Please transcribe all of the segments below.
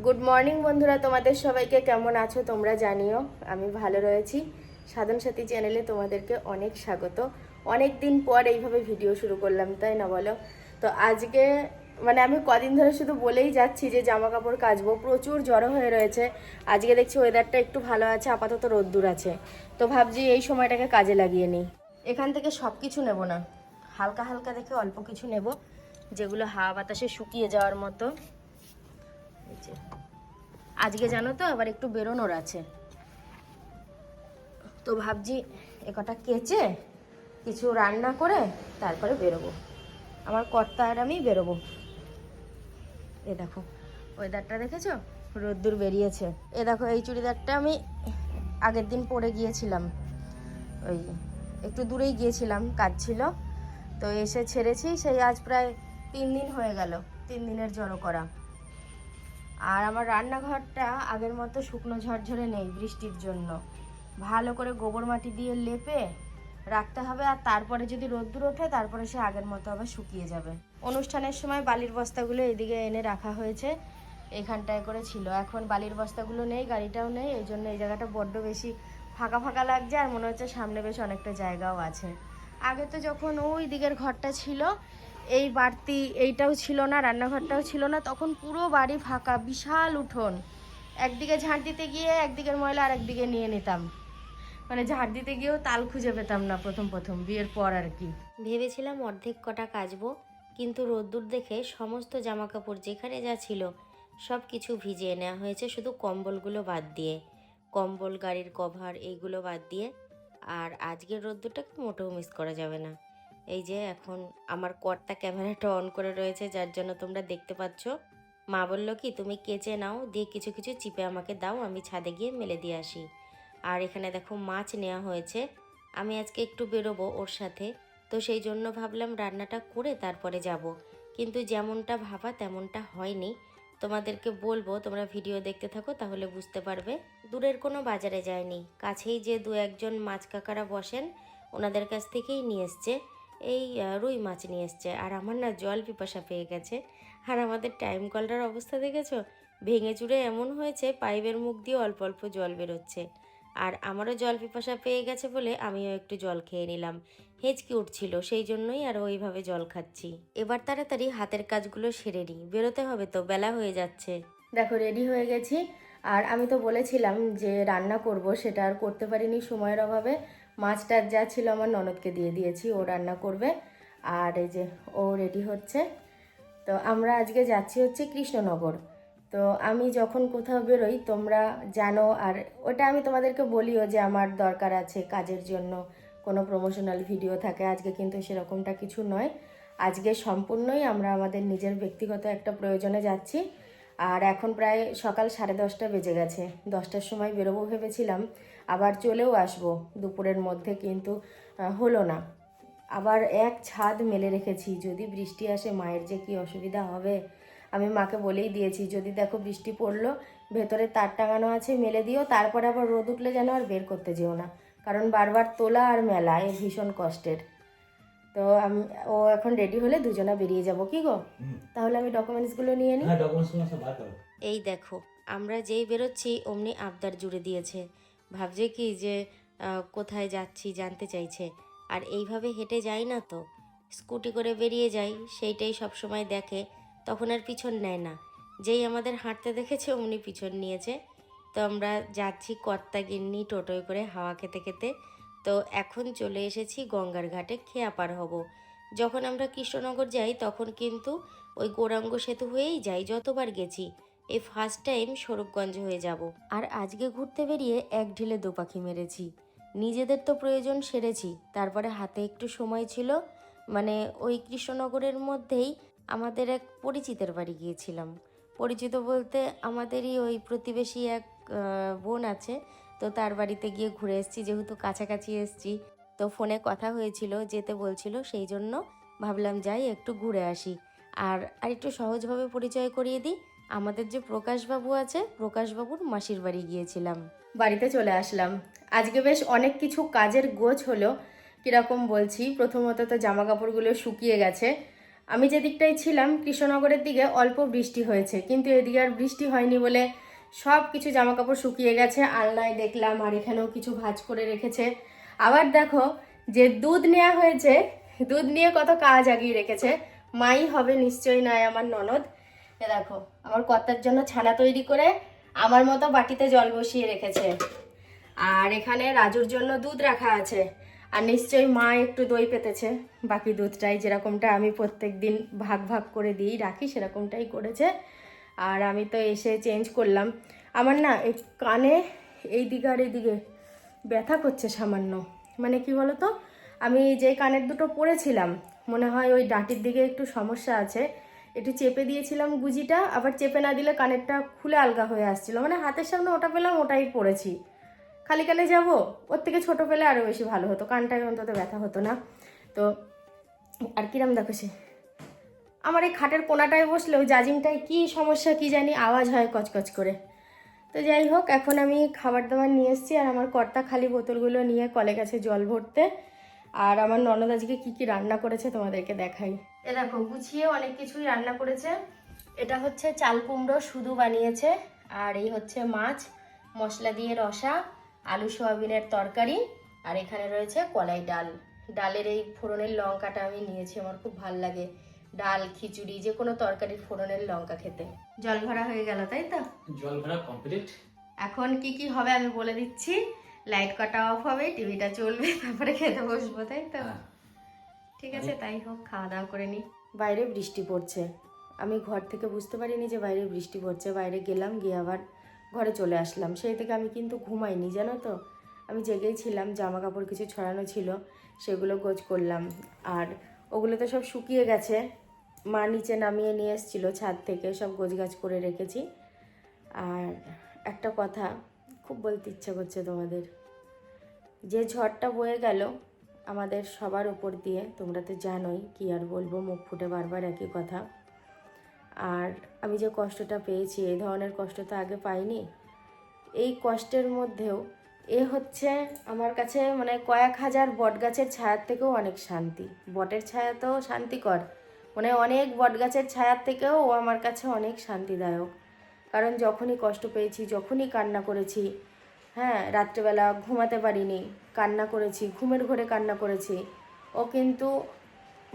Good morning বন্ধুরা, তোমাদের সবাইকে কেমন আছো তোমরা জানিও। আমি ভালো রয়েছি। সাধন সাথী চ্যানেলে তোমাদেরকে অনেক স্বাগত। অনেক দিন পর এইভাবে ভিডিও শুরু করলাম, তাই না বলো? তো আজকে আমি কদিন ধরে শুধু বলেই যাচ্ছি যে জামা কাপড় কাচবো, প্রচুর জড়ো হয়ে রয়েছে। আজকে দেখছি ওয়েদারটা একটু ভালো আছে, আপাতত রোদ্দুর আছে। তো ভাবছি এই সময়টাকে কাজে লাগিয়ে নিই। এখান থেকে সব কিছু নেবো না, হালকা হালকা দেখে অল্প কিছু নেব, যেগুলো হাওয়া বাতাসে শুকিয়ে যাওয়ার মতো। আজকে জানো তো আবার একটু বেরোনোর আছে, তো ভাবছি একটা কেচে কিছু রান্না করে তারপরে বেরোবো। আমার কর্তা আর আমি বেরোবো। এ দেখো ওয়েদারটা দেখেছো, রোদ্দুর বেরিয়েছে। এ দেখো এই চুড়িদারটা আমি আগের দিন পরে গিয়েছিলাম, ওই একটু দূরেই গিয়েছিলাম, কাজ ছিল, তো এসে ছেড়েছি। সেই আজ প্রায় 3 দিন হয়ে গেল, 3 দিনের জড়ো করা। আর আমার রান্নাঘরটা আগের মতো শুকনো ঝরঝরে নেই, বৃষ্টির জন্য। ভালো করে গোবর মাটি দিয়ে লেপে রাখতে হবে, আর তারপরে যদি রোদ্দুর ওঠে তারপরে সে আগের মতো আবার শুকিয়ে যাবে। অনুষ্ঠানের সময় বালির বস্তাগুলো এদিকে এনে রাখা হয়েছে, এখানটায় করে ছিল। এখন বালির বস্তাগুলো নেই, গাড়িটাও নেই, এই জন্য এই জায়গাটা বড্ড বেশি ফাঁকা ফাঁকা লাগছে, আর মনে হচ্ছে সামনে বেশ অনেকটা জায়গাও আছে। আগে তো যখন ওই দিকের ঘরটা ছিল, এই বাড়তি এইটাও ছিল না, রান্নাঘরটাও ছিল না, তখন পুরো বাড়ি ফাঁকা, বিশাল উঠোন। একদিকে ঝাঁট দিতে গিয়ে একদিকের ময়লা আর একদিকে নিয়ে নিতাম, ঝাড় দিতে গিয়েও তাল খুঁজে পেতাম না প্রথম প্রথম, বিয়ের পর আর কি। ভেবেছিলাম অর্ধেক কটা কাচবো, কিন্তু রোদ্দুর দেখে সমস্ত জামা কাপড় যেখানে যা ছিল সব কিছু ভিজিয়ে নেওয়া হয়েছে, শুধু কম্বলগুলো বাদ দিয়ে। কম্বল, গাড়ির কভার, এইগুলো বাদ দিয়ে। আর আজকের রোদ্দুরটাকে মোটেও মিস করা যাবে না। এই যে এখন আমার কর্তা ক্যামেরাটা অন করে রয়েছে, যার জন্য তোমরা দেখতে পাচ্ছ। মা বললো কি, তুমি কেচে নাও, দিয়ে কিছু কিছু চিপে আমাকে দাও, আমি ছাদে গিয়ে মেলে দিয়ে আসি। আর এখানে দেখো মাছ নেওয়া হয়েছে, আমি আজকে একটু বেরোবো ওর সাথে, তো সেই জন্য ভাবলাম রান্নাটা করে তারপরে যাব। কিন্তু যেমনটা ভাবা তেমনটা হয়নি। তোমাদেরকে বলবো, তোমরা ভিডিও দেখতে থাকো তাহলে বুঝতে পারবে। দূরের কোনো বাজারে যায়নি, কাছেই যে 2-1 মাছ কাকারা বসেন ওনাদের কাছ থেকেই নিয়ে এসছে। এই রুই মাছ নিয়ে এসছে। আর আমার না জল পিপাসা পেয়ে গেছে। আর আমাদের টাইম কলটার অবস্থা দেখেছো, ভেঙে চুরে এমন হয়েছে পাইপের মুখ দিয়ে অল্প অল্প জল বেরোচ্ছে। আর আমারও জল পিপাসা পেয়ে গেছে বলে আমিও একটু জল খেয়ে নিলাম। হেঁচকি উঠছিল, সেই জন্যই আর ওইভাবে জল খাচ্ছি। এবার তাড়াতাড়ি হাতের কাজগুলো সেরে নিই, বেরোতে হবে তো, বেলা হয়ে যাচ্ছে। দেখো রেডি হয়ে গেছি। আর আমি তো বলেছিলাম যে রান্না করব, সেটা আর করতে পারিনি সময়ের অভাবে। মাছটা যা ছিল আমার ননদকে দিয়ে দিয়েছি, ও রান্না করবে। আর এই যে ও রেডি হচ্ছে। তো আমরা আজকে যাচ্ছি হচ্ছে কৃষ্ণনগর। তো আমি যখন কোথাও বেরোই তোমরা জানো, আর ওটা আমি তোমাদেরকে বলিও যে আমার দরকার আছে কাজের জন্য, কোনো প্রমোশনাল ভিডিও থাকে। আজকে কিন্তু সেরকমটা কিছু নয়, আজকে সম্পূর্ণই আমরা আমাদের নিজের ব্যক্তিগত একটা প্রয়োজনে যাচ্ছি। আর এখন প্রায় সকাল 10:30 বেজে গেছে, 10টার সময় বেরোবো ভেবেছিলাম, আবার চলেও আসবো দুপুরের মধ্যে, কিন্তু হলো না। আবার এক ছাদ মেলে রেখেছি, যদি বৃষ্টি আসে মায়ের যে কি অসুবিধা হবে। আমি মাকে বলেই দিয়েছি, যদি দেখো বৃষ্টি পড়লো, ভেতরে তার টাঙানো আছে মেলে দিও, তারপরে আবার রোদ উঠলে যেন আর বের করতে যেও না, কারণ বারবার তোলা আর মেলা এ ভীষণ কষ্টের। তো আমি, ও এখন রেডি হলে দুজনা বেরিয়ে যাব, কি গো? তাহলে আমি ডকুমেন্টসগুলো নিয়ে নিই। এই দেখো আমরা যেই বেরোচ্ছি অমনি আবদার জুড়ে দিয়েছে, ভাবছে কি যে কোথায় যাচ্ছি জানতে চাইছে। আর এইভাবে হেঁটে যাই না তো, স্কুটি করে বেরিয়ে যাই, সেইটাই সব সময় দেখে, তখন আর পিছন নেয় না। যেই আমাদের হাঁটতে দেখেছে অমনি পিছন নিয়েছে। তো আমরা যাচ্ছি কর্তা গিন্নি টোটোয় করে হাওয়া খেতে খেতে। তো এখন চলে এসেছি গঙ্গার ঘাটে, খেয়া পার হব। যখন আমরা কৃষ্ণনগর যাই তখন কিন্তু ওই গৌরাঙ্গ সেতু হয়েই যাই, যতবার গেছি। এই ফার্স্ট টাইম স্বরূপগঞ্জ হয়ে যাব। আর আজকে ঘুরতে বেরিয়ে এক ঢিলে দু পাখি মেরেছি। নিজেদের তো প্রয়োজন সেরেছি, তারপরে হাতে একটু সময় ছিল, ওই কৃষ্ণনগরের মধ্যেই আমাদের এক পরিচিতের বাড়ি গিয়েছিলাম। পরিচিত বলতে আমাদেরই ওই প্রতিবেশী এক বোন আছে, তো তার বাড়িতে গিয়ে ঘুরে এসেছি, যেহেতু কাছাকাছি এসেছি। তো ফোনে কথা হয়েছিল, যেতে বলছিল, সেই জন্য ভাবলাম যাই একটু ঘুরে আসি। আর একটু সহজভাবে পরিচয় করিয়ে দিই, আমাদের যে প্রকাশবাবু আছে, প্রকাশবাবুর মাসির বাড়ি গিয়েছিলাম। বাড়িতে চলে আসলাম। আজকে বেশ অনেক কিছু কাজের গোছ হলো। কীরকম বলছি, প্রথমত তো জামা কাপড়গুলো শুকিয়ে গেছে। আমি যে দিকটায় ছিলাম কৃষ্ণনগরের দিকে অল্প বৃষ্টি হয়েছে, কিন্তু এদিকে আর বৃষ্টি হয়নি বলে সব কিছু জামা কাপড় শুকিয়ে গেছে। আলনায় দেখলাম, আর এখানেও কিছু ভাঁজ করে রেখেছে। আবার দেখো যে দুধ নেওয়া হয়েছে, দুধ নিয়ে কত কাজ আগিয়ে রেখেছে। মাই হবে নিশ্চয়ই, নয় আমার ননদ। এ দেখো আমার কর্তার জন্য ছানা তৈরি করে আমার মতো বাটিতে জল বসিয়ে রেখেছে। আর এখানে রাজুর জন্য দুধ রাখা আছে। আর নিশ্চয়ই মা একটু দই পেতেছে, বাকি দুধটাই যেরকমটা আমি প্রত্যেক দিন ভাগ ভাগ করে দিই রাখি সেরকমটাই করেছে। আর আমি তো এসে চেঞ্জ করলাম। আমার না এই কানে এই দিকে আর এইদিকে ব্যথা করছে সামান্য। মানে কি বলতো, আমি যে কানের দুটো পরেছিলাম মনে হয় ওই ডাঁটির দিকে একটু সমস্যা আছে। একটু চেপে দিয়েছিলাম গুজিটা, আবার চেপে না দিলে কানেরটা খুলে আলগা হয়ে আসছিল। মানে হাতের সামনে ওটা পেলাম, ওটাই পরেছি। খালি কানে যাব, ওর থেকে ছোটো পেলে আরও বেশি ভালো হতো, কানটায় অন্তত ব্যথা হতো না। তো আর কিরাম দেখো সে আমার এই খাটের কোনাটায় বসলেও জাজিংটায় কি সমস্যা কি জানি, আওয়াজ হয় কচকচ করে। তো যাই হোক, এখন আমি খাবার দাবার নিয়ে এসেছি, আর আমার কর্তা খালি বোতলগুলো নিয়ে কলে গেছে জল ভরতে। আর আমার ননদ আজকে কী কী রান্না করেছে তোমাদেরকে দেখাই। এ দেখো গুছিয়ে অনেক কিছুই রান্না করেছে। এটা হচ্ছে চাল কুমড়ো শুধু বানিয়েছে, আর এই হচ্ছে মাছ মশলা দিয়ে রসা, আলু সোয়াবিনের তরকারি, আর এখানে রয়েছে কলাই ডাল। ডালের এই ফোড়নের লঙ্কাটা আমি নিয়েছি, আমার খুব ভাল লাগে ডাল খিচুড়ি যে কোনো তরকারির ফোড়নের লঙ্কা খেতে। জল ভরা হয়ে গেল তাই তো? জল ভরা কমপ্লিট। এখন কি কি হবে আমি বলে দিচ্ছি। লাইট কটা অফ হবে, টিভিটা চলবে, তারপরে খেতে বসবো তাই তো? ঠিক আছে, তাই হোক, খাওয়া দাওয়া করে নিই। বাইরে বৃষ্টি পড়ছে, আমি ঘর থেকে বুঝতে পারিনি যে বাইরে বৃষ্টি পড়ছে। বাইরে গেলাম, গিয়ে আবার ঘরে চলে আসলাম। সেই থেকে আমি কিন্তু ঘুমাইনি জানো তো, আমি জেগেই ছিলাম। জামা কাপড় কিছু ছড়ানো ছিল সেগুলো গোছ করলাম, আর ওগুলো তো সব শুকিয়ে গেছে। মা নিচে নামিয়ে নিয়ে এসেছিলো ছাদ থেকে, সব গোছগাছ করে রেখেছি। আর একটা কথা খুব বলতে ইচ্ছা করছে তোমাদের, যে ঝড়টা বয়ে গেল আমাদের সবার ওপর দিয়ে, তোমরা তো জানোই, কি আর বলবো, মুখ ফুটে বারবার একই কথা। আর আমি যে কষ্টটা পেয়েছি, এই ধরনের কষ্ট তো আগে পাইনি। এই কষ্টের মধ্যেও হচ্ছে আমার কাছে মানে কয়েক হাজার বট গাছের ছায়ার থেকেও অনেক শান্তি। বটের ছায়া তো শান্তিকর, মানে অনেক বট গাছের ছায়ার থেকেও ও আমার কাছে অনেক শান্তিদায়ক। কারণ যখনই কষ্ট পেয়েছি, যখনই কান্না করেছি, হ্যাঁ রাত্রেবেলা ঘুমাতে পারিনি, কান্না করেছি, ঘুমের ঘোরে কান্না করেছি, ও কিন্তু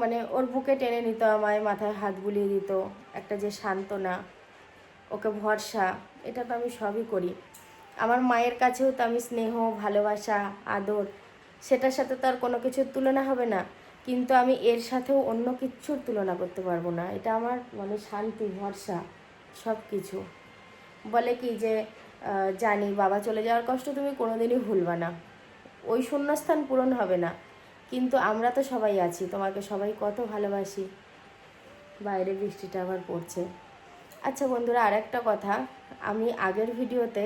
মানে ওর বুকে টেনে নিত আমায়, মাথায় হাত বুলিয়ে দিত। একটা যে সান্ত্বনা, ওকে ভরসা, এটা তো আমি সবই করি। আমার মায়ের কাছেও তো আমি স্নেহ, ভালোবাসা, আদর, সেটার সাথে তো আর কোনো কিছুর তুলনা হবে না। কিন্তু আমি এর সাথেও অন্য কিচ্ছুর তুলনা করতে পারবো না। এটা আমার মানে শান্তি, ভরসা, সব কিছু। বলে কি যে জানি বাবা চলে যাওয়ার কষ্ট তুমি কোনোদিনই ভুলবা না, ওই শূন্যস্থান পূরণ হবে না, কিন্তু আমরা তো সবাই আছি, তোমাকে সবাই কত ভালোবাসি। বাইরে বৃষ্টিটা আবার পড়ছে। আচ্ছা বন্ধুরা, আর একটা কথা, আমি আগের ভিডিওতে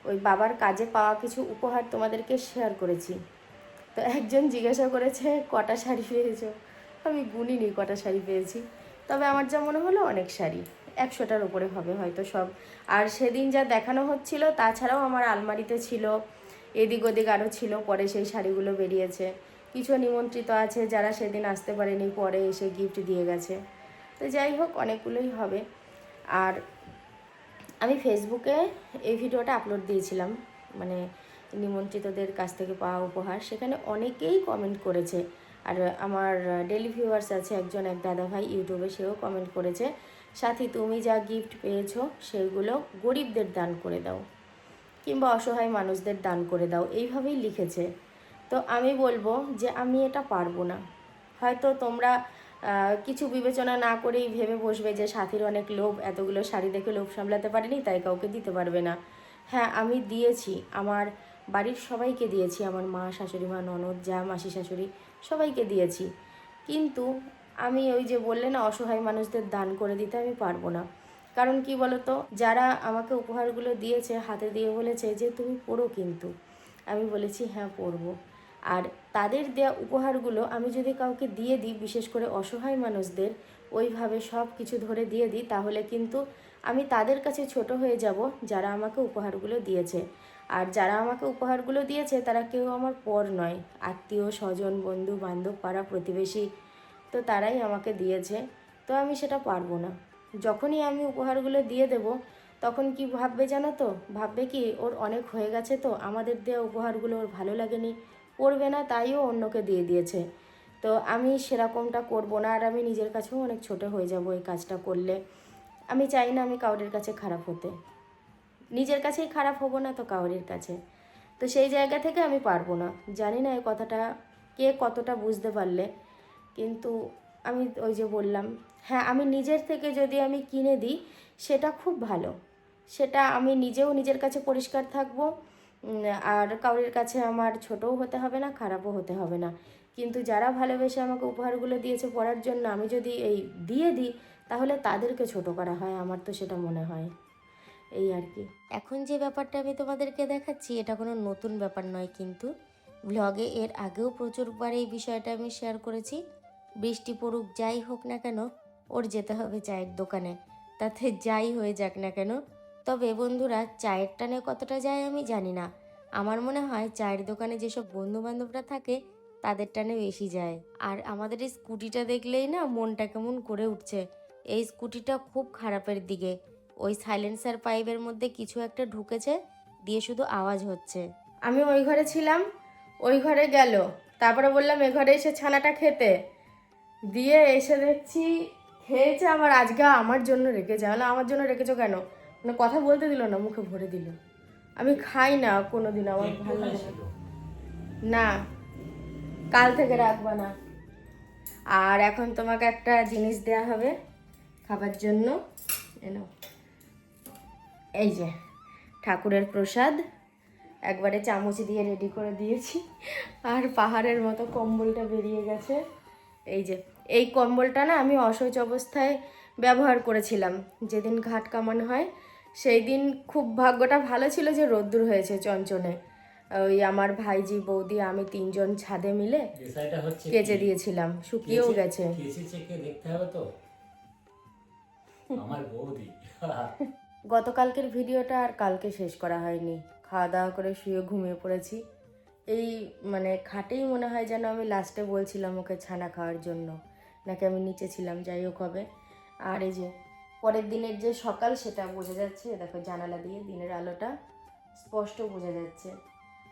ওই বাবার কাজে পাওয়া কিছু উপহার তোমাদেরকে শেয়ার করেছি। তো একজন জিজ্ঞাসা করেছে কটা শাড়ি পেয়েছো। আমি গুনিনি কটা শাড়ি পেয়েছি, তবে আমার যা মনে হলো অনেক শাড়ি, 100টার উপরে হবে হয়তো সব। আর সেদিন যা দেখানো হচ্ছিল তাছাড়াও আমার আলমারিতে ছিল, এদিক ওদিক আরও ছিল, পরে সেই শাড়িগুলো বেরিয়েছে। কিছু নিমন্ত্রিত আছে যারা সেদিন আসতে পারেনি, পরে এসে গিফট দিয়ে গেছে। তো যাই হোক, অনেকগুলোই হবে। আর আমি ফেসবুকে এই ভিডিওটা আপলোড দিয়েছিলাম, মানে নিমন্ত্রিতদের কাছ থেকে পাওয়া উপহার, সেখানে অনেকেই কমেন্ট করেছে। আর আমার ডেলি ভিউয়ার্স আছে একজন, এক দাদাভাই ইউটিউবে, সেও কমেন্ট করেছে, সাথী তুমি যা গিফট পেয়েছো সেগুলো গরিবদের দান করে দাও, কিংবা অসহায় মানুষদের দান করে দাও, এইভাবেই লিখেছে। তো আমি বলবো যে আমি এটা পারবো না। হয়তো তোমরা কিছু বিবেচনা না করেই ভেবে বসবে যে সাথীর অনেক লোভ, এতগুলো শাড়ি দেখে লোভ সামলাতে পারেনি তাই কাউকে দিতে পারবে না। হ্যাঁ আমি দিয়েছি, আমার বাড়ির সবাইকে দিয়েছি, আমার মা, শাশুড়ি মা, ননদ, যা, মাসি শাশুড়ি, সবাইকে দিয়েছি। কিন্তু আমি ওই যে বললে না অসহায় মানুষদের দান করে দিতে, আমি পারবো না। কারণ কি বলতো, যারা আমাকে উপহারগুলো দিয়েছে হাতে দিয়ে বলেছে যে তুমি পড়ো, কিন্তু আমি বলেছি হ্যাঁ পড়বো। আর তাদের দেয়া উপহারগুলো আমি যদি কাউকে দিয়ে দিই, বিশেষ করে অসহায় মানুষদের ওইভাবে সব কিছু ধরে দিয়ে দিই, তাহলে কিন্তু আমি তাদের কাছে ছোট হয়ে যাব যারা আমাকে উপহারগুলো দিয়েছে। আর যারা আমাকে উপহারগুলো দিয়েছে তারা কেউ আমার পর নয়, আত্মীয় স্বজন, বন্ধু বান্ধব, পাড়া প্রতিবেশী, তো তারাই আমাকে দিয়েছে। তো আমি সেটা পারবো না। যখনই আমি উপহারগুলো দিয়ে দেব তখন কি ভাববে জানো তো, ভাববে কি ওর অনেক হয়ে গেছে, তো আমাদের দেওয়া উপহারগুলো ওর ভালো লাগেনি, পড়বে না, তাইও অন্যকে দিয়ে দিয়েছে। তো আমি সেরকমটা করব না, আর আমি নিজের কাছেও অনেক ছোট হয়ে যাব এই কাজটা করলে। আমি চাই না আমি কাউরের কাছে খারাপ হতে, নিজের কাছেই খারাপ হব না তো কাউরের কাছে। তো সেই জায়গা থেকে আমি পারবো না। জানি না এই কথাটা কে কতটা বুঝতে পারলে, কিন্তু আমি ওই যে বললাম, হ্যাঁ আমি নিজের থেকে যদি আমি কিনে দিই সেটা খুব ভালো, সেটা আমি নিজেও নিজের কাছে পরিষ্কার থাকবো, আর কাউরের কাছে আমার ছোটও হতে হবে না, খারাপও হতে হবে না। কিন্তু যারা ভালোবেসে আমাকে উপহারগুলো দিয়েছে পড়ার জন্য, আমি যদি এই দিয়ে দিই তাহলে তাদেরকে ছোট করা হয়, আমার তো সেটা মনে হয়। এই আর কি। এখন যে ব্যাপারটা আমি তোমাদেরকে দেখাচ্ছি এটা কোনো নতুন ব্যাপার নয়, কিন্তু ব্লগে এর আগেও প্রচুরবার এই বিষয়টা আমি শেয়ার করেছি। বৃষ্টি পড়ুক যাই হোক না কেন ওর যেতে হবে চায়ের দোকানে, তাতে যাই হয়ে যাক না কেন। তবে বন্ধুরা, চায়ের টানে কতটা যায় আমি জানি না, আমার মনে হয় চায়ের দোকানে যেসব বন্ধু বান্ধবরা থাকে তাদের টানে বেশি যায়। আর আমাদের এই স্কুটিটা দেখলেই না মনটা কেমন করে উঠছে। এই স্কুটিটা খুব খারাপের দিকে, ওই সাইলেন্সার পাইপের মধ্যে কিছু একটা ঢুকেছে, দিয়ে শুধু আওয়াজ হচ্ছে। আমি ওই ঘরে ছিলাম, ওই ঘরে গেল, তারপরে বললাম এ ঘরে এসে ছানাটা খেতে, দিয়ে এসে দেখছি খেয়েছে, আবার আজকে আমার জন্য রেখেছে। হলো আমার জন্য রেখেছো কেন, মানে কথা বলতে দিল না, মুখে ভরে দিল। আমি খাই না কোনোদিন, আমার ভালো লাগে না। না, কাল থেকে রাখবা না। আর এখন তোমাকে একটা জিনিস দেয়া হবে খাবার জন্য, এনো, এই যে ঠাকুরের প্রসাদ, একবারে চামচ দিয়ে রেডি করে দিয়েছি। আর পাহাড়ের মতো কম্বলটা বেরিয়ে গেছে। এই যে এই কম্বলটা না আমি অসহ্য অবস্থায় ব্যবহার করেছিলাম, যেদিন ঘাট কামান হয় সেই দিন খুব ভাগ্যটা ভালো ছিল যে রোদ্দুর হয়েছে চঞ্চনে। ওই আমার ভাইজি, বৌদি, আমি তিনজন ছাদে মিলে কেচে দিয়েছিলাম, শুকিয়েও গেছে। দেখতে হবে তো আমার বৌদি। গতকালকের ভিডিওটা আর কালকে শেষ করা হয়নি, খাওয়া দাওয়া করে শুয়ে ঘুমিয়ে পড়েছি। এই মানে খাটেই মনে হয় যেন আমি লাস্টে বলছিলাম ওকে ছানা খাওয়ার জন্য, নাকি আমি নিচে ছিলাম, যাই হোক হবে। আর এই যে পরের দিনের যে সকাল সেটা বোঝা যাচ্ছে, দেখো জানালা দিয়ে দিনের আলোটা স্পষ্ট বোঝা যাচ্ছে।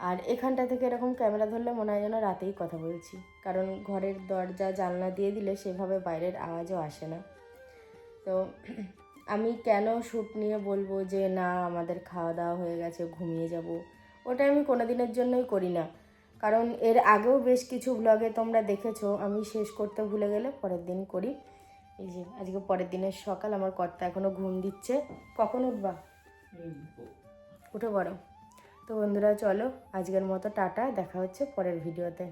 আর এখানটা থেকে এরকম ক্যামেরা ধরলে মনে হয় যেন রাতেই কথা বলছি, কারণ ঘরের দরজা জানলা দিয়ে দিলে সেভাবে বাইরের আওয়াজও আসে না। তো আমি কেন শ্যুট নিয়ে বলবো যে না আমাদের খাওয়া দাওয়া হয়ে গেছে ঘুমিয়ে যাব, ওটা আমি কোনো দিনের জন্যই করি না। কারণ এর আগেও বেশ কিছু ব্লগে তোমরা দেখেছো আমি শেষ করতে ভুলে গেলে পরের দিন করি। এই যে আজকে পরের দিনের সকাল, আমার কর্তা এখনও ঘুম দিচ্ছে। কখন উঠবা? উঠে পড়ো। তো বন্ধুরা চলো আজকের মতো টাটা, দেখা হচ্ছে পরের ভিডিওতে।